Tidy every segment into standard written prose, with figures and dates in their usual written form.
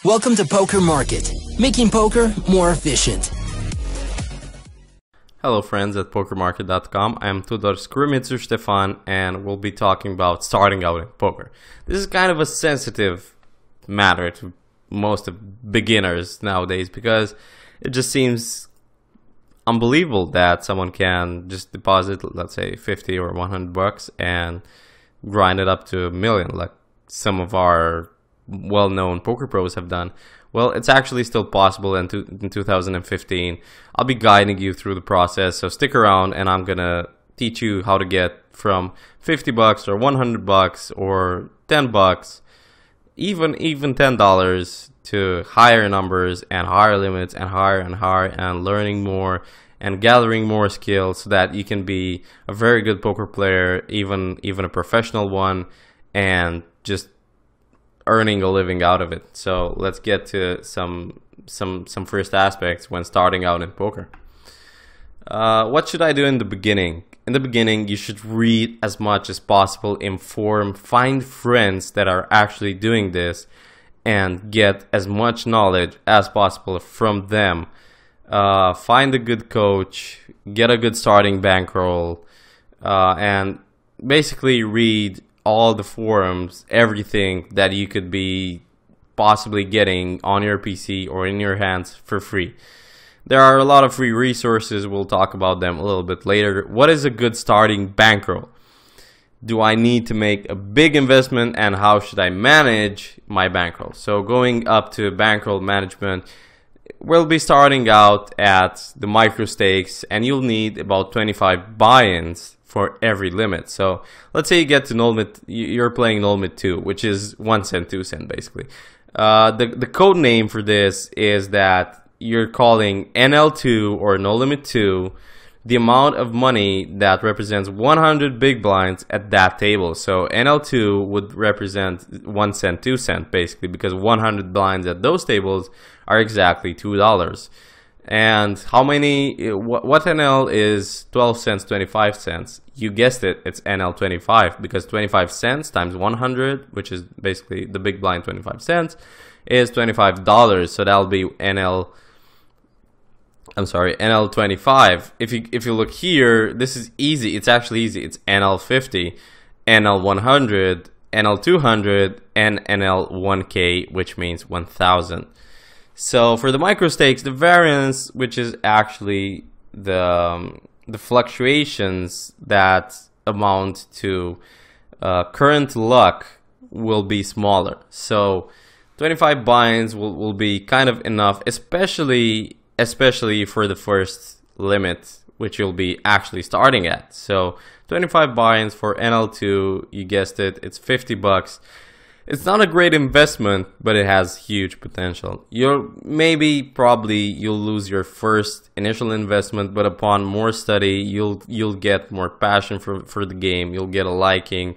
Welcome to Poker Market, making poker more efficient. Hello friends at PokerMarket.com. I am Tudor Scrimitzu Stefan, and we'll be talking about starting out in poker. This is kind of a sensitive matter to most of beginners nowadays because it just seems unbelievable that someone can just deposit, let's say, 50 or 100 bucks and grind it up to a million like some of our well-known poker pros have done. Well, it's actually still possible in 2015. I'll be guiding you through the process, so stick around and I'm gonna teach you how to get from 50 bucks or 100 bucks or 10 bucks, even $10 to higher numbers and higher limits and higher and learning more and gathering more skills so that you can be a very good poker player, even a professional one, and just earning a living out of it. So let's get to some first aspects when starting out in poker. What should I do in the beginning? In the beginning, you should read as much as possible, inform, find friends that are actually doing this, and get as much knowledge as possible from them. Find a good coach, get a good starting bankroll, and basically read all the forums, everything that you could be possibly getting on your PC or in your hands for free. There are a lot of free resources. We'll talk about them a little bit later. What is a good starting bankroll? Do I need to make a big investment, and how should I manage my bankroll? So going up to bankroll management, we'll be starting out at the microstakes, and you'll need about 25 buy-ins for every limit. So let's say you get to no limit, you're playing no limit 2, which is 1 cent, 2 cent basically. The code name for this is that you're calling NL2 or no limit 2 the amount of money that represents 100 big blinds at that table. So NL2 would represent 1 cent, 2 cent basically, because 100 blinds at those tables are exactly $2. And how many, what NL is 12 cents, 25 cents? You guessed it, it's NL 25, because 25 cents times 100, which is basically the big blind 25 cents, is $25. So that'll be NL 25. If you look here, this is easy. It's actually easy. It's NL 50, NL 100, NL 200, and NL 1K, which means 1,000. So for the microstakes, the variance, which is actually the fluctuations that amount to current luck, will be smaller. So 25 buy-ins will be kind of enough, especially for the first limit, which you'll be actually starting at. So 25 buy-ins for NL2, you guessed it, it's 50 bucks. It's not a great investment, but it has huge potential. You'll lose your first initial investment, but upon more study, you'll get more passion for the game. You'll get a liking,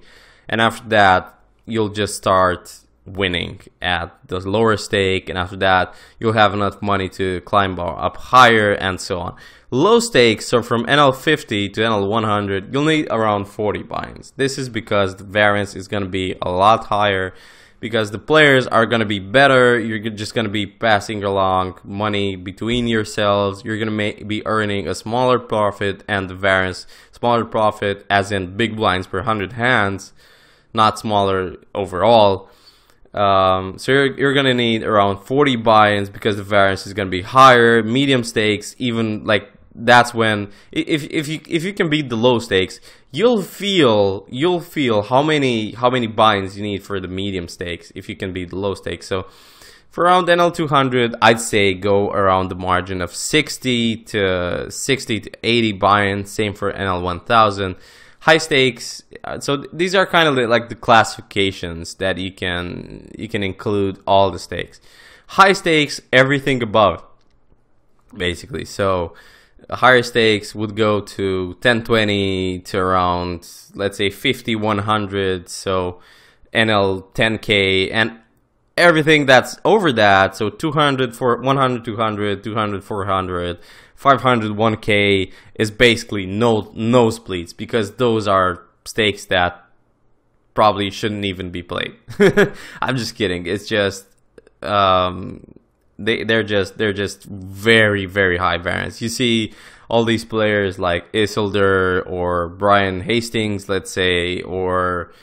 and after that, you'll just start winning at the lower stake, and after that, you'll have enough money to climb up higher, and so on. Low stakes, so from NL 50 to NL 100, you'll need around 40 buy-ins. This is because the variance is going to be a lot higher, because the players are going to be better. You're just going to be passing along money between yourselves. You're going to be earning a smaller profit, and the variance, smaller profit as in big blinds per 100 hands, not smaller overall. So you're going to need around 40 buy-ins because the variance is going to be higher. Medium stakes, even like that's when if you can beat the low stakes, you'll feel how many buy-ins you need for the medium stakes if you can beat the low stakes. So for around NL 200, I'd say go around the margin of 60 to 80 buy-ins. Same for NL 1000. High stakes, so these are kind of like the classifications that you can include all the stakes. High stakes, everything above, basically. So higher stakes would go to 1020 to around, let's say, 50, 100. So NL 10K, and everything that's over that, so 200 for 100, 200, 200, 400, 500, 1K is basically no splits, because those are stakes that probably shouldn't even be played. I'm just kidding. It's just they're just very, very high variance. You see all these players like Isildur or Brian Hastings, let's say, or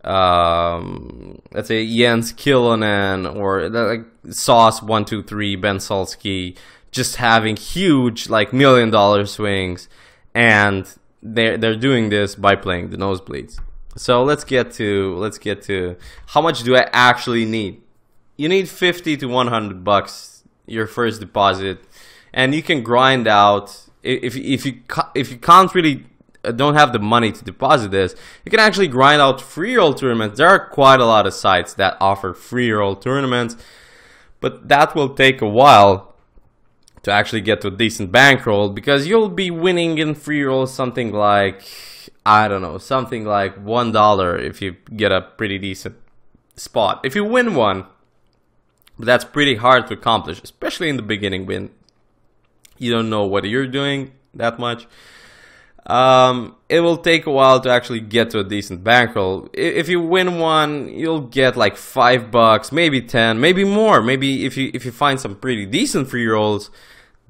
let's say Jens Killonen, or like Sauce 123, Ben Solsky, just having huge like $1 million swings, and they're doing this by playing the nosebleeds. So let's get to how much do I actually need. You need 50 to 100 bucks your first deposit, and you can grind out. If you can't really don't have the money to deposit this, you can actually grind out free roll tournaments. There are quite a lot of sites that offer free roll tournaments, but that will take a while to actually get to a decent bankroll, because you'll be winning in free rolls something like, I don't know, something like $1 if you get a pretty decent spot. If you win one, but that's pretty hard to accomplish, especially in the beginning when you don't know what you're doing that much. It will take a while to actually get to a decent bankroll. If you win one, you'll get like $5, maybe 10, maybe more. Maybe if you find some pretty decent free rolls,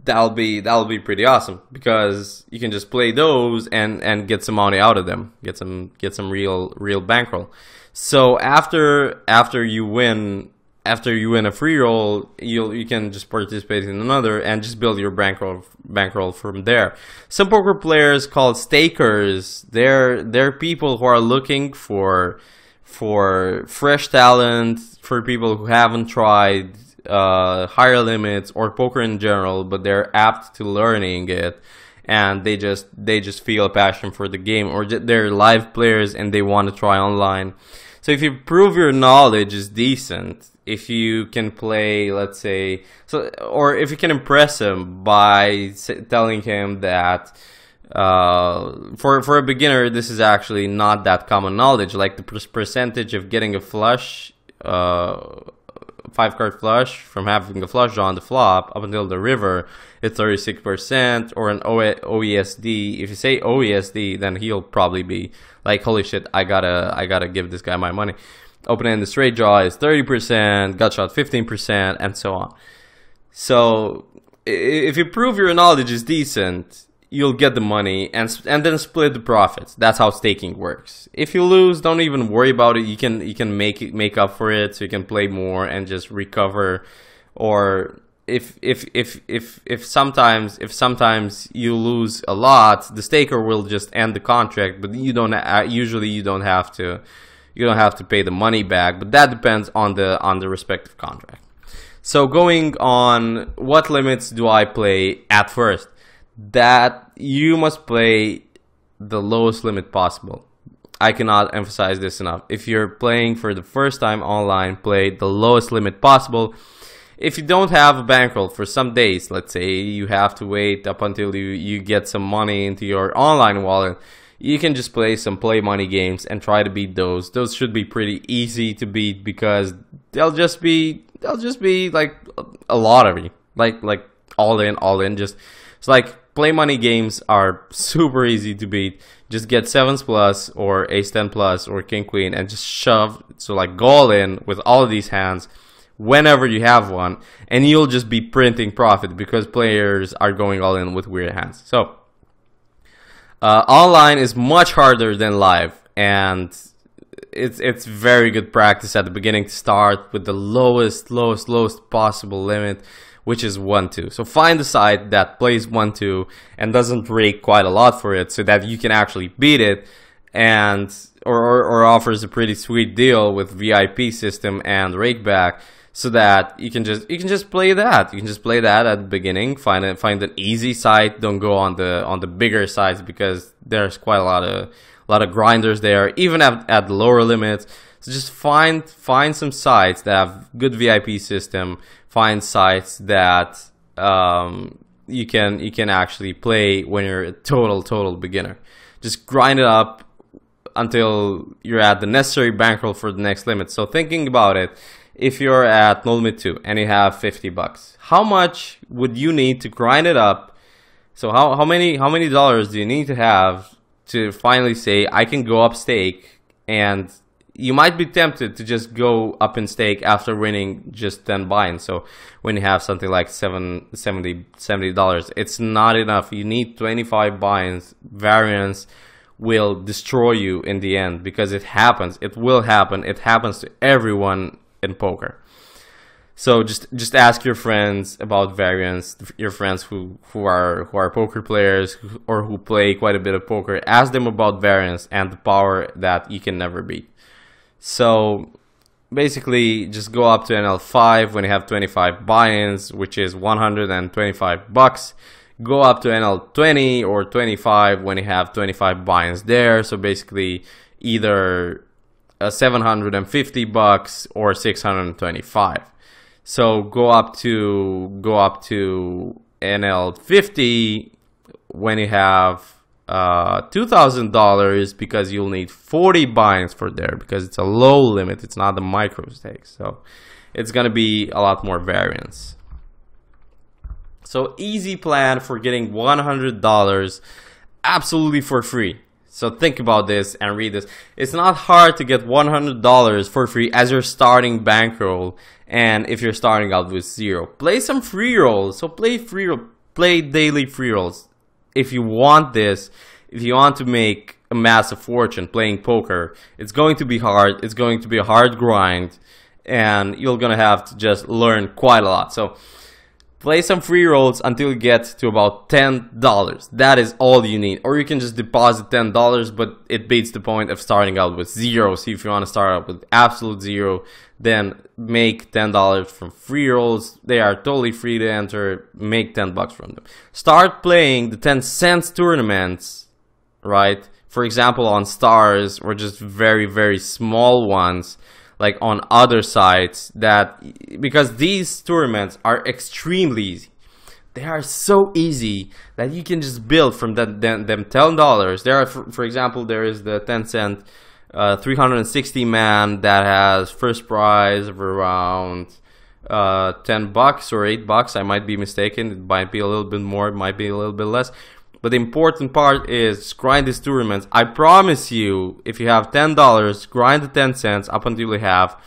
that'll be pretty awesome, because you can just play those and get some money out of them, get some real bankroll. So after you win a free roll, you can just participate in another and just build your bankroll from there. Some poker players called stakers, they're people who are looking for fresh talent, for people who haven't tried higher limits or poker in general, but they're apt to learning it, and they just feel a passion for the game, or they're live players and they want to try online. So if you prove your knowledge is decent, if you can play, let's say, or if you can impress him by telling him that for a beginner, this is actually not that common knowledge. Like the percentage of getting a flush, 5-card flush from having a flush draw on the flop up until the river, it's 36%, or an OESD. If you say OESD, then he'll probably be like, holy shit, I gotta give this guy my money. Open-ended straight draw is 30%, gut shot 15%, and so on. So if you prove your knowledge is decent, you'll get the money and then split the profits. That's how staking works. If you lose, don't even worry about it. You can make up for it, so you can play more and just recover. Or if sometimes you lose a lot, the staker will just end the contract, but you don't have to. You don't have to pay the money back, but that depends on the respective contract. So going on, what limits do I play at first? That you must play the lowest limit possible. I cannot emphasize this enough. If you're playing for the first time online, play the lowest limit possible. If you don't have a bankroll for some days, let's say you have to wait up until you get some money into your online wallet, you can just play some play money games and try to beat those. Those should be pretty easy to beat, because they'll just be like a lottery, like all in. Just it's like play money games are super easy to beat. Just get 7s plus or ace 10 plus or king queen and just shove. So like go all in with all of these hands whenever you have one, and you'll just be printing profit, because players are going all in with weird hands. So online is much harder than live, and it's very good practice at the beginning to start with the lowest possible limit, which is 1-2. So find a site that plays 1-2 and doesn't rake quite a lot for it, so that you can actually beat it, and or offers a pretty sweet deal with VIP system and rake back, so that you can just play that. You can just play that at the beginning. Find an easy site. Don't go on the bigger sites, because there's quite a lot of grinders there, even at the lower limits. So just find some sites that have good VIP system. Find sites that you can actually play when you're a total beginner. Just grind it up until you're at the necessary bankroll for the next limit. So thinking about it, if you're at no limit 2 and you have $50, how much would you need to grind it up? So how many dollars do you need to have to finally say, I can go up stake and you might be tempted to just go up in stake after winning just 10 buy-ins. So when you have something like $70, it's not enough. You need 25 buy-ins. Variance will destroy you in the end, because it happens. It will happen. It happens to everyone in poker. So just ask your friends about variance. Your friends who are poker players or who play quite a bit of poker. Ask them about variance and the power that you can never beat. So basically, just go up to NL5 when you have 25 buy-ins, which is $125. Go up to NL20 or 25 when you have 25 buy-ins there. So basically, either $750 or $625. So go up to NL50 when you have $2,000, because you'll need 40 buy-ins for there, because it's a low limit. It's not the micro stakes, so it's gonna be a lot more variance. So easy plan for getting $100 absolutely for free. So think about this and read this. It's not hard to get $100 for free as your starting bankroll, and if you're starting out with zero. Play some free rolls. So play daily free rolls. If you want this, if you want to make a massive fortune playing poker, it's going to be hard. It's going to be a hard grind, and you're gonna have to just learn quite a lot. So play some free rolls until you get to about $10. That is all you need. Or you can just deposit $10, but it beats the point of starting out with zero. So if you want to start out with absolute zero, then make $10 from free rolls. They are totally free to enter. Make $10 from them. Start playing the 10-cent tournaments, right? For example, on Stars, or just very, very small ones, like on other sites, because these tournaments are extremely easy. They are so easy that you can just build from them $10. There are, for example, there is the 10-cent 360 man that has first prize of around $10 or $8. I might be mistaken. It might be a little bit more. It might be a little bit less. But the important part is grind these tournaments. I promise you, if you have $10, grind the 10 cents up until you have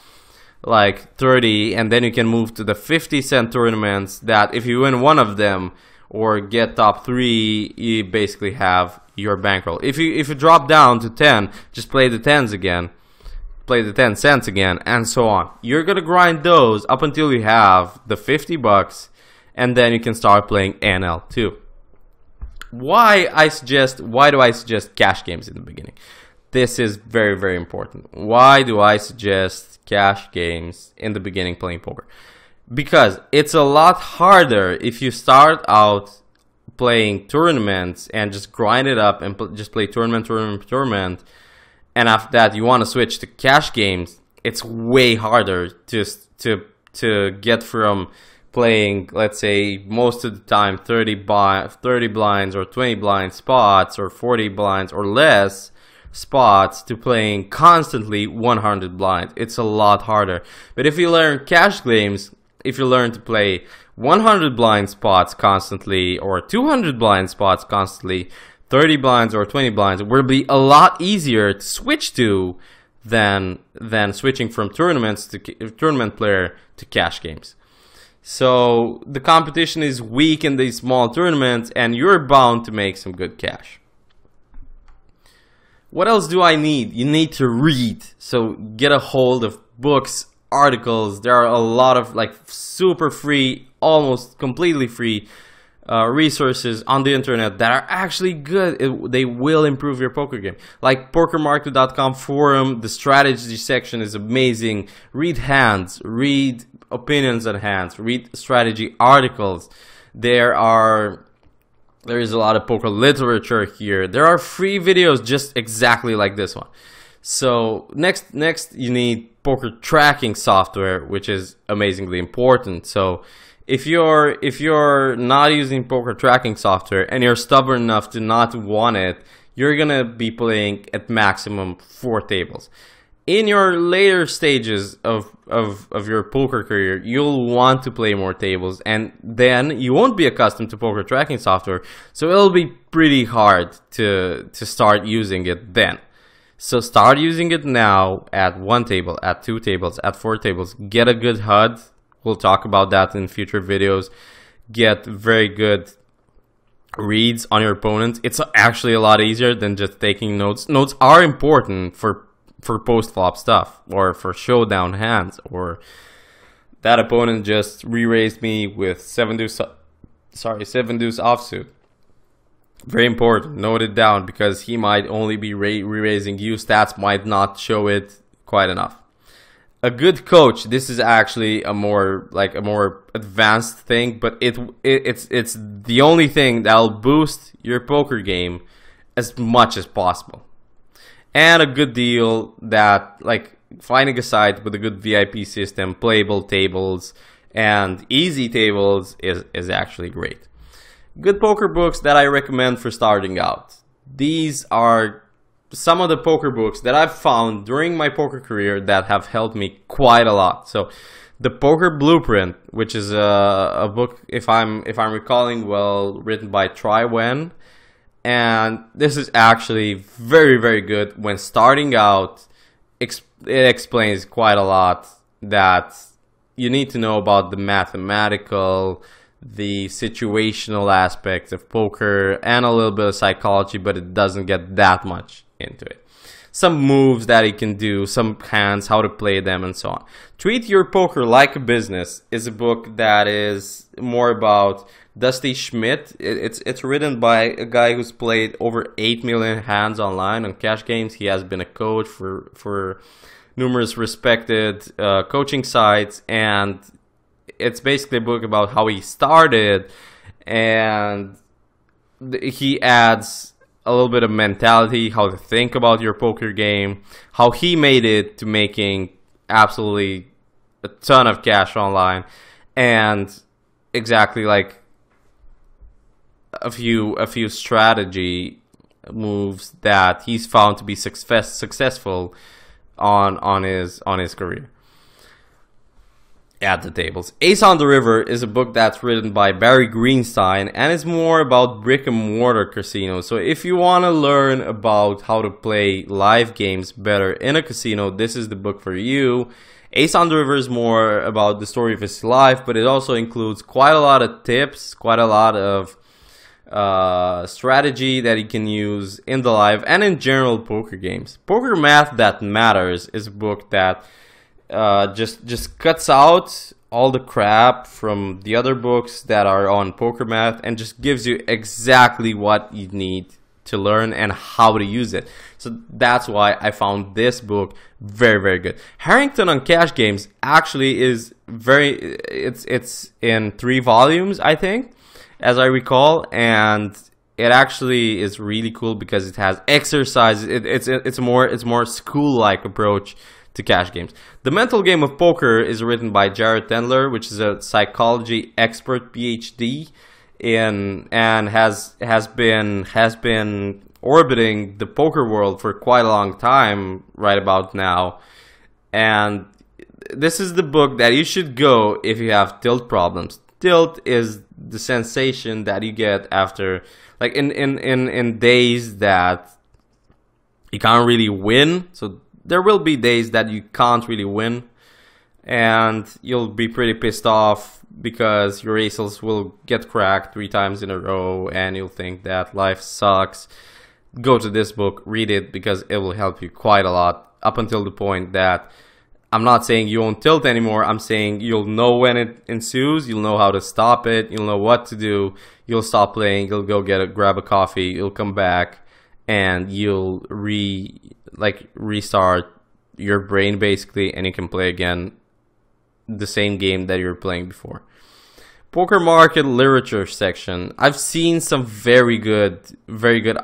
like 30, and then you can move to the 50-cent tournaments that if you win one of them or get top 3, you basically have your bankroll. If you drop down to 10, just play the 10s again, play the 10 cents again, and so on. You're gonna grind those up until you have the $50, and then you can start playing NL2. Why do I suggest cash games in the beginning? This is very, very important. Why do I suggest cash games in the beginning playing poker? Because it's a lot harder if you start out playing tournaments and just grind it up and just play tournament, and after that you want to switch to cash games. It's way harder to get from playing, let's say, most of the time 30 blinds or 20 blind spots or 40 blinds or less spots to playing constantly 100 blinds. It's a lot harder. But if you learn cash games, if you learn to play 100 blind spots constantly or 200 blind spots constantly, 30 blinds or 20 blinds, it will be a lot easier to switch to than switching from tournaments to tournament player to cash games. So the competition is weak in these small tournaments, and you're bound to make some good cash. What else do I need? You need to read. So get a hold of books, articles. There are a lot of like super free, almost completely free resources on the internet that are actually good. They will improve your poker game. Like PokerMarket.com forum, the strategy section is amazing. Read hands, read opinions on hands, read strategy articles. There is a lot of poker literature here. There are free videos just exactly like this one. So next you need poker tracking software, which is amazingly important. So if you're not using poker tracking software and you're stubborn enough to not want it, you're gonna be playing at maximum 4 tables. In your later stages of your poker career, you'll want to play more tables, and then you won't be accustomed to poker tracking software, so it'll be pretty hard to start using it then. So start using it now at 1 table, at 2 tables, at 4 tables. Get a good HUD. We'll talk about that in future videos. Get very good reads on your opponent. It's actually a lot easier than just taking notes. Notes are important for post-flop stuff, or for showdown hands, or that opponent just re-raised me with 7 deuce offsuit. Very important. Note it down, because he might only be re-raising you. Stats might not show it quite enough. A good coach, this is actually a more advanced thing, but it's the only thing that'll boost your poker game as much as possible. And a good deal that, like, finding a site with a good VIP system, playable tables, and easy tables is actually great. Good poker books that I recommend for starting out. These are some of the poker books that I've found during my poker career that have helped me quite a lot. So, the Poker Blueprint, which is a book, if I'm recalling well, written by Tri Wen, and this is actually very, very good when starting out. It explains quite a lot that you need to know about the mathematical, the situational aspects of poker, and a little bit of psychology, but it doesn't get that much into it. Some moves that you can do, some hands, how to play them, and so on. Treat Your Poker Like a Business is a book that is more about Dusty Schmidt. It's written by a guy who's played over 8 million hands online on cash games. He has been a coach for numerous respected coaching sites, and it's basically a book about how he started, and he adds a little bit of mentality, how to think about your poker game, how he made it to making absolutely a ton of cash online, and exactly like a few strategy moves that he's found to be successful on his career at the tables. Ace on the River is a book that's written by Barry Greenstein, and it's more about brick and mortar casinos. So if you want to learn about how to play live games better in a casino, this is the book for you. Ace on the River is more about the story of his life, but it also includes quite a lot of tips, quite a lot of strategy that he can use in the live and in general poker games. Poker Math That Matters is a book that just cuts out all the crap from the other books that are on poker math and just gives you exactly what you need to learn and how to use it. So that's why I found this book very, very good. Harrington on Cash Games actually is it's in 3 volumes, I think, as I recall, and it actually is really cool because it has exercises. It's a more school-like approach to cash games. The Mental Game of Poker is written by Jared Tendler, which is a psychology expert PhD and has been orbiting the poker world for quite a long time right about now. And this is the book that you should go if you have tilt problems. Tilt is the sensation that you get after, like, in days that you can't really win. So there will be days that you can't really win, and you'll be pretty pissed off because your aces will get cracked 3 times in a row, and you'll think that life sucks. Go to this book, read it, because it will help you quite a lot up until the point that I'm not saying you won't tilt anymore. I'm saying you'll know when it ensues, you'll know how to stop it, you'll know what to do, you'll stop playing, you'll go grab a coffee, you'll come back, and you'll restart your brain basically, and you can play again the same game that you were playing before. Poker Market literature section. I've seen some very good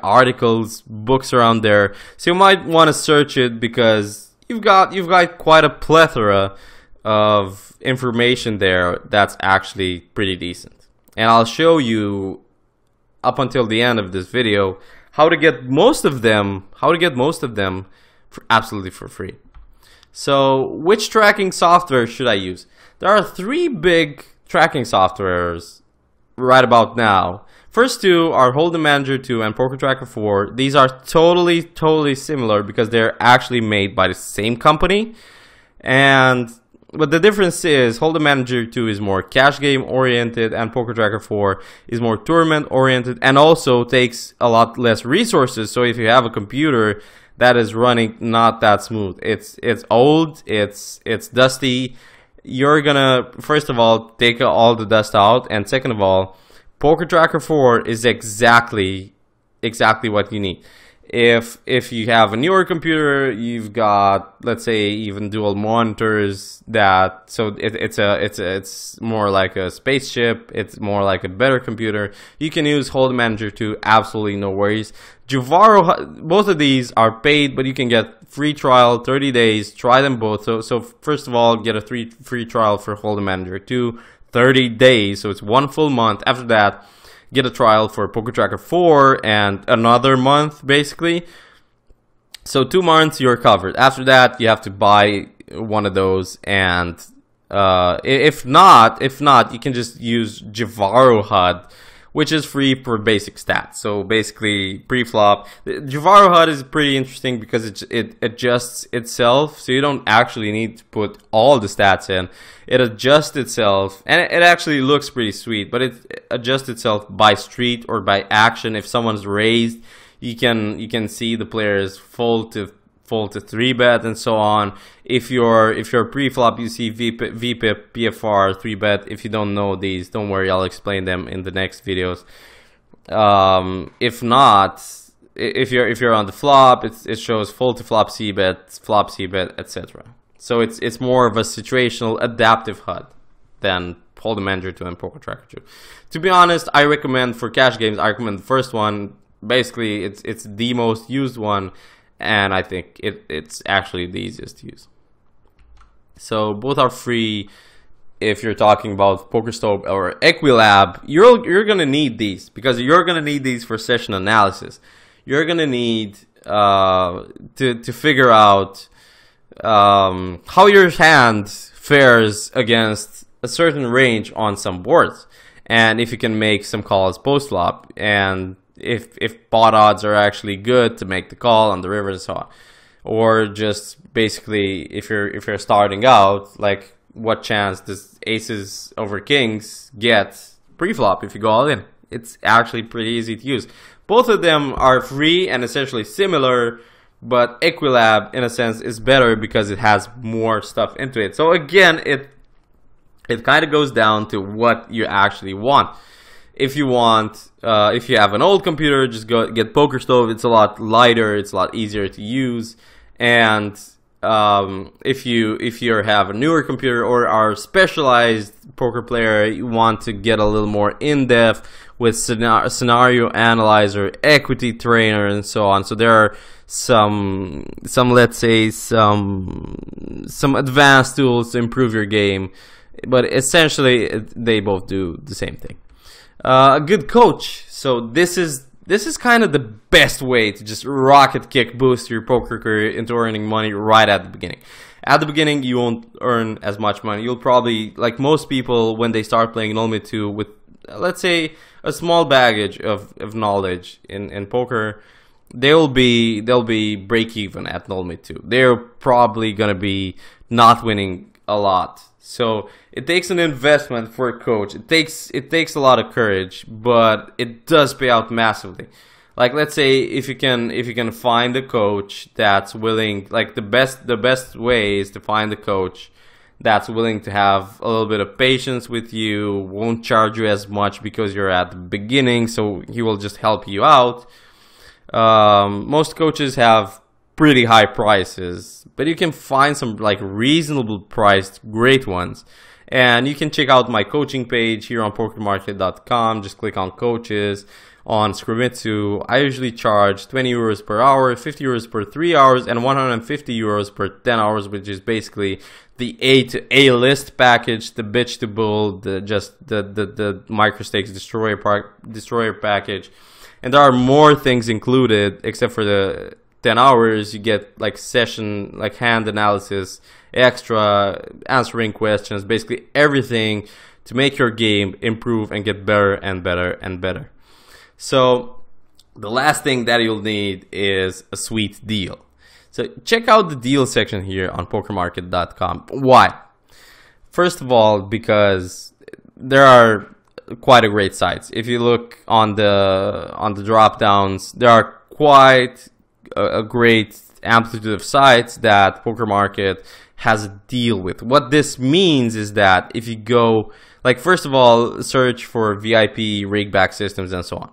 articles, books around there. So you might want to search it because you've got quite a plethora of information there that's actually pretty decent. And I'll show you up until the end of this video how to get most of them absolutely for free. So, which tracking software should I use? There are 3 big tracking softwares right about now. First two are Hold'em Manager 2 and Poker Tracker 4. These are totally similar because they're actually made by the same company. But the difference is Hold'em Manager 2 is more cash game oriented and Poker Tracker 4 is more tournament oriented and also takes a lot less resources. So if you have a computer that is running not that smooth, it's old, it's dusty, you're gonna first of all take all the dust out, and second of all, Poker Tracker 4 is exactly what you need. If you have a newer computer, you've got, let's say, even dual monitors, it's more like a spaceship, it's more like a better computer, you can use Hold'em Manager 2, absolutely no worries. Jivaro, both of these are paid, but you can get free trial, 30 days, try them both. So first of all, get a free trial for Hold'em Manager 2, 30 days, so it's 1 full month. After that, get a trial for Poker Tracker 4 and another month, basically. So 2 months, you're covered. After that, you have to buy one of those, and if not, you can just use Jivaro HUD, which is free for basic stats. So basically, pre-flop, Jivaro HUD is pretty interesting because it adjusts itself, so you don't actually need to put all the stats in. It adjusts itself, and it actually looks pretty sweet, but it adjusts itself by street or by action. If someone's raised, you can see the players fold to 3-bet and so on. If you're pre-flop, you see VPIP, PFR, 3-bet. If you don't know these, don't worry, I'll explain them in the next videos. If not, if you're on the flop, it shows fold to flop C-bet, flop C-bet, etc. So it's more of a situational adaptive HUD than Hold'em Manager 2 and Poker Tracker 2. To be honest, I recommend for cash games, I recommend the first one. Basically, it's the most used one, and I think it's actually the easiest to use. So both are free. If you're talking about PokerStove or Equilab, you're gonna need these because you're gonna need these for session analysis. You're gonna need to figure out how your hand fares against a certain range on some boards, and if you can make some calls post flop, and if pot odds are actually good to make the call on the river and so on, or just basically if you're starting out, like what chance does aces over kings get pre-flop if you go all in? It's actually pretty easy to use. Both of them are free and essentially similar, but Equilab in a sense is better because it has more stuff into it. So again, it kind of goes down to what you actually want. If you want, if you have an old computer, just go get PokerStove. It's a lot lighter, it's a lot easier to use. And if you have a newer computer or are a specialized poker player, you want to get a little more in depth with scenario analyzer, equity trainer, and so on. So there are some let's say some advanced tools to improve your game, but essentially they both do the same thing. A good coach. So this is kind of the best way to just rocket kick boost your poker career into earning money right at the beginning. At the beginning, you won't earn as much money. You'll probably, like most people, when they start playing Nolme 2 with, let's say, a small baggage of knowledge in poker, they'll be break even at Nolme 2. They're probably gonna be not winning a lot. So it takes an investment for a coach. It takes a lot of courage, but it does pay out massively. Like, let's say if you can find a coach that's willing, like the best way is to find a coach that's willing to have a little bit of patience with you, won't charge you as much because you're at the beginning, so he will just help you out. Most coaches have pretty high prices, but you can find some like reasonable priced great ones, and you can check out my coaching page here on PokerMarket.com. Just click on coaches. On scrimitzu, I usually charge 20 euros per hour, 50 euros per 3 hours, and 150 euros per 10 hours, which is basically the A to A list package, the bitch to bull, the microstakes destroyer package. And there are more things included except for the 10 hours. You get like session, like hand analysis, extra answering questions, basically everything to make your game improve and get better and better and better. So the last thing that you'll need is a sweet deal. So check out the deal section here on PokerMarket.com. Why? First of all, because there are quite a great sites. If you look on the drop downs, there are quite a great amplitude of sites that PokerMarket has a deal with. What this means is that if you go, like, first of all, search for VIP rig back systems and so on,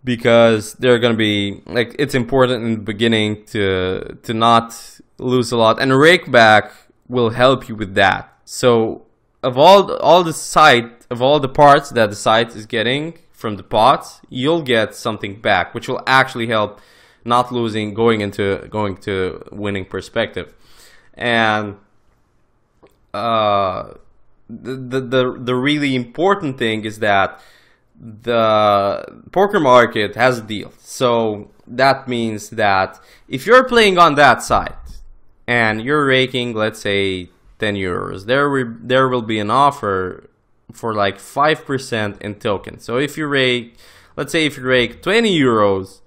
because they're going to be, like, it's important in the beginning to not lose a lot, and rake back will help you with that. So of all the parts that the site is getting from the pots, you'll get something back, which will actually help not losing, going to winning perspective. And the really important thing is that the poker market has a deal. So that means that if you're playing on that site and you're raking, let's say, 10 euros, there will be an offer for like 5% in tokens. So if you rake, let's say if you rake 20 euros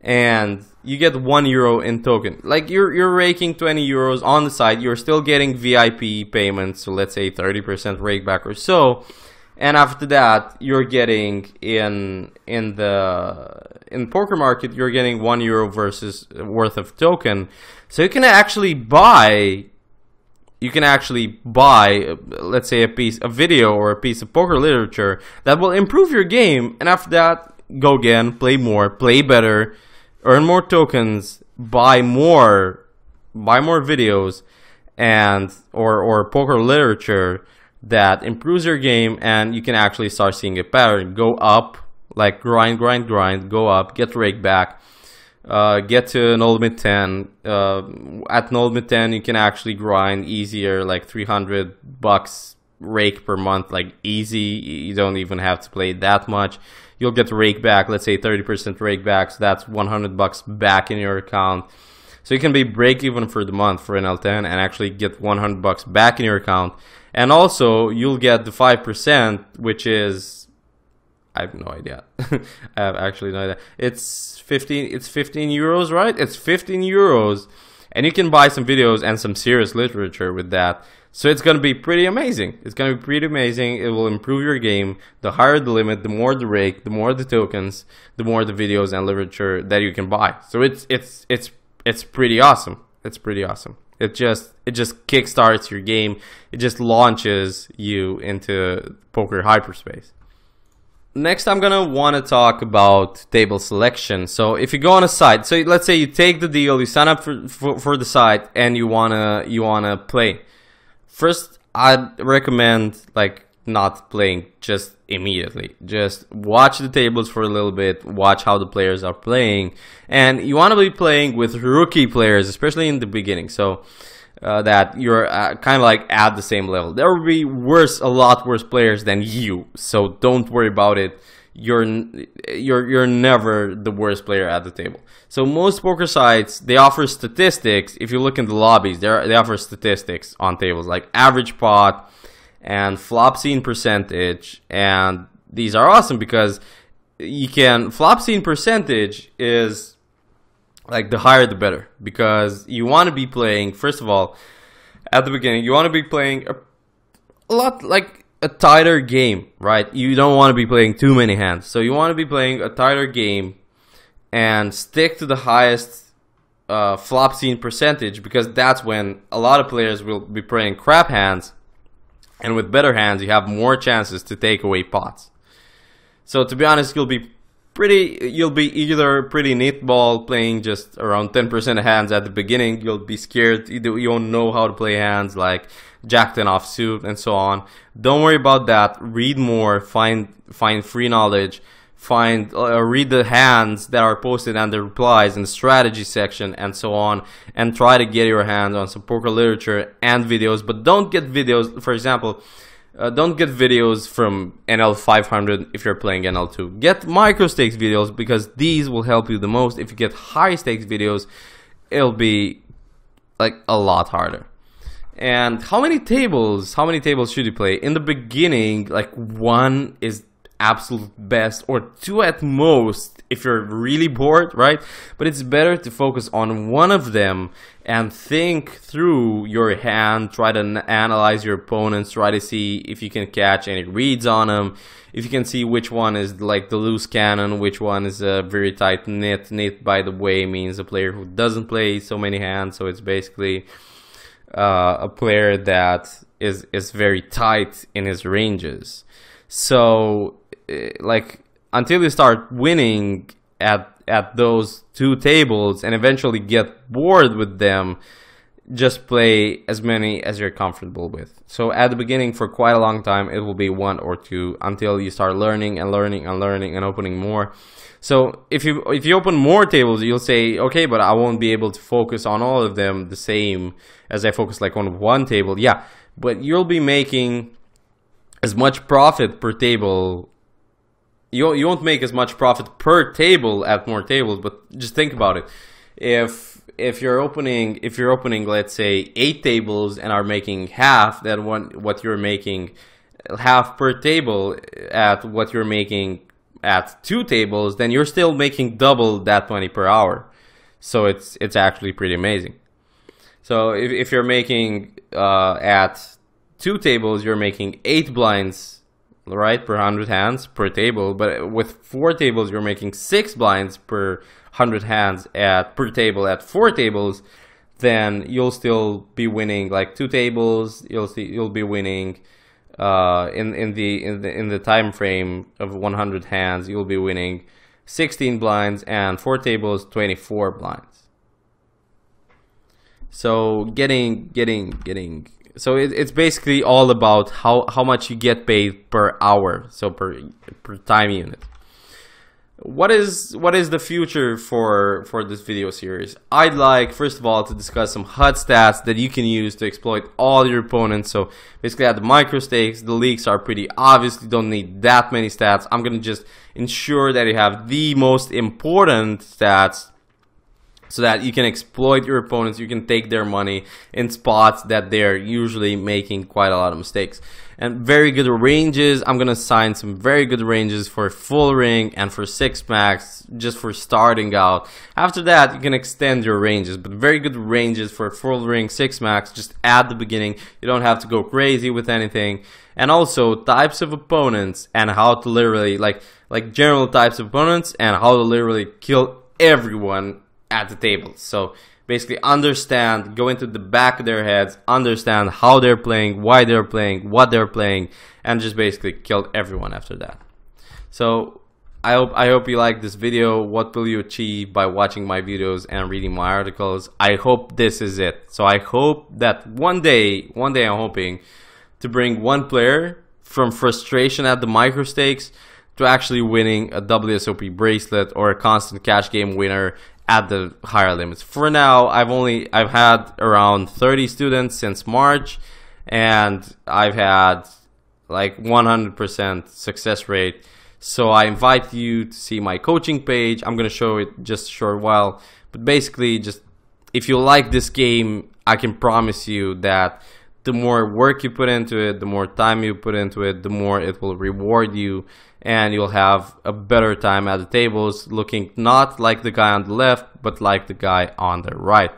and you get 1 euro in token, like you're raking 20 euros on the site, you're still getting VIP payments, so let's say 30% rake back or so. And after that, you're getting in poker market, you're getting 1 euro versus worth of token. So you can actually buy, let's say, a video or a piece of poker literature that will improve your game. And after that, go again, play more, play better, earn more tokens, buy more videos and or poker literature that improves your game, and you can actually start seeing a pattern go up, like grind, go up, get rake back, get to null limit 10. At null limit 10, you can actually grind easier, like $300 rake per month, like easy. You don't even have to play that much. You'll get rake back, let's say 30% rake back, so that's $100 back in your account. So you can be break even for the month for NL10 and actually get $100 back in your account. And also you'll get the 5%, which is, I have no idea. I have actually no idea. It's 15 euros, right? It's 15 euros, and you can buy some videos and some serious literature with that. So it's going to be pretty amazing. It's going to be pretty amazing. It will improve your game. The higher the limit, the more the rake, the more the tokens, the more the videos and literature that you can buy. So it's pretty awesome. It's pretty awesome. It just kickstarts your game. It just launches you into poker hyperspace. Next, I'm gonna want to talk about table selection. So if you go on a site, so let's say you take the deal, you sign up for the site, and you wanna play. First, I'd recommend like not playing just immediately. Just watch the tables for a little bit, watch how the players are playing, and you want to be playing with rookie players, especially in the beginning, so that you're kind of like at the same level. There will be a lot worse players than you, so don't worry about it. You're never the worst player at the table. So most poker sites, they offer statistics. If you look in the lobbies, they offer statistics on tables, like average pot and flop scene percentage, and these are awesome because flop scene percentage is like the higher the better, because you want to be playing, first of all, at the beginning, you want to be playing a lot, like a tighter game, right? You don't want to be playing too many hands, so you want to be playing a tighter game and stick to the highest flop scene percentage, because that's when a lot of players will be playing crap hands, and with better hands you have more chances to take away pots. So to be honest, you'll be either pretty neat ball, playing just around 10% of hands at the beginning. You'll be scared, you don't know how to play hands like Jack 10 offsuit and so on. Don't worry about that. Read more, find free knowledge, read the hands that are posted and the replies in the strategy section and so on, and try to get your hands on some poker literature and videos. But don't get videos, for example, don't get videos from NL 500 if you're playing NL2. Get microstakes videos, because these will help you the most. If you get high stakes videos, it'll be like a lot harder. And how many tables should you play? In the beginning, like one is absolute best, or 2 at most if you're really bored, right? But it's better to focus on one of them and think through your hand, try to analyze your opponents, try to see if you can catch any reads on them, if you can see which one is like the loose cannon, which one is a very tight knit. Knit, by the way, means a player who doesn't play so many hands, so it's basically a player that is very tight in his ranges. So like until you start winning at those 2 tables and eventually get bored with them, just play as many as you're comfortable with. So at the beginning, for quite a long time, it will be 1 or 2 until you start learning and learning and learning and opening more. So if you open more tables, you'll say, okay, but I won't be able to focus on all of them the same as I focus like on 1 table. Yeah, but you'll be making as much profit per table. You won't make as much profit per table at more tables, but just think about it. If you're opening let's say 8 tables and are making half that what you're making, half per table at what you're making at 2 tables, then you're still making double that money per hour. So it's actually pretty amazing. So if you're making at 2 tables, you're making 8 blinds, right, per 100 hands per table. But with 4 tables, you're making 6 blinds per 100 hands per table at 4 tables. Then you'll still be winning like 2 tables. You'll be winning in the time frame of 100 hands. You'll be winning 16 blinds, and 4 tables 24 blinds. So so it's basically all about how much you get paid per hour, so per time unit. What is the future for this video series? I'd like, first of all, to discuss some HUD stats that you can use to exploit all your opponents. So basically at the microstakes, the leaks are pretty obvious. You don't need that many stats. I'm gonna just ensure that you have the most important stats so that you can exploit your opponents. You can take their money in spots that they're usually making quite a lot of mistakes. And very good ranges. I'm gonna assign some very good ranges for full ring and for 6-max, just for starting out. After that, you can extend your ranges, but very good ranges for full ring, 6-max, just at the beginning. You don't have to go crazy with anything. And also types of opponents and how to literally like general types of opponents and how to literally kill everyone at the table. So basically understand, go into the back of their heads, understand how they're playing, why they're playing, what they're playing, and just basically kill everyone after that. So I hope you like this video. What will you achieve by watching my videos and reading my articles? I hope this is it. So I hope that one day I'm hoping to bring one player from frustration at the microstakes to actually winning a WSOP bracelet or a constant cash game winner at the higher limits. For now, I've had around 30 students since March, and I've had like 100% success rate. So I invite you to see my coaching page. I'm gonna show it just a short while, but basically, just if you like this game, I can promise you that the more work you put into it, the more time you put into it, the more it will reward you, and you'll have a better time at the tables, looking not like the guy on the left, but like the guy on the right.